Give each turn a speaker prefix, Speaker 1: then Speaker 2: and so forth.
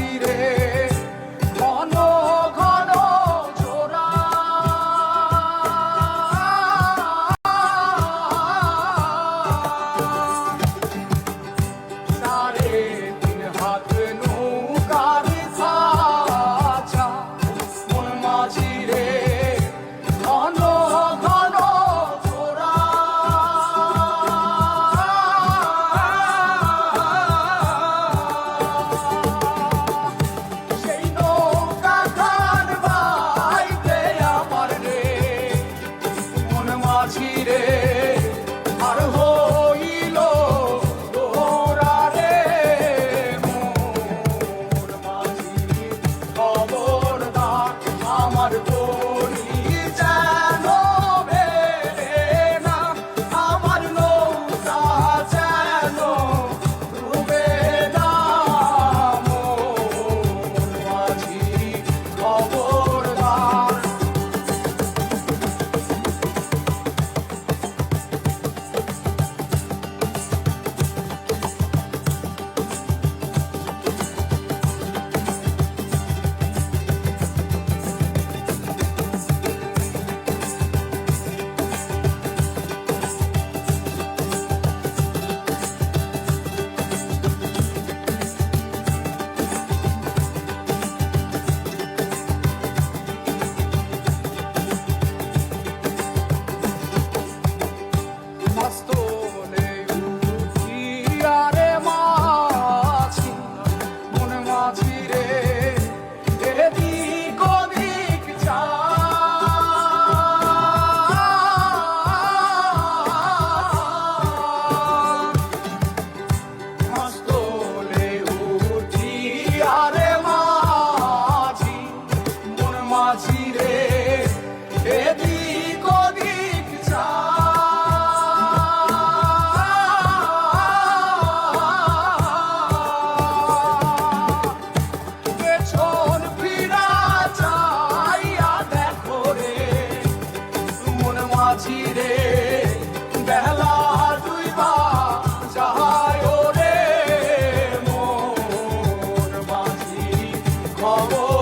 Speaker 1: মাঝি রে ঘন ঘন জোড়া সাড়ে তিন হাত নৌকার খাঁচা মন মাঝি রে ঘন ঘন জোড়া সেই নৌকা খান বাইতে আমার রে মন মাঝি রে আর হইল তোরা রে মোর মাঝি খবরদার আমার তরি যেন বেড়ে না আমার নৌকা যেন ডুবে না মোর মাঝি খবরদার মস্তলে উঠিয়া রে মাঝি মন মাঝি রে এদিক ওদিক যা মস্তলে উঠিয়া রে মাঝি মন মাঝি রে এদিক ওদিক যা পেছন ফিরা চাইয়া দেখো রে মন মাঝি রে বেলা দুইবা যায় রে মোর মাঝি খবর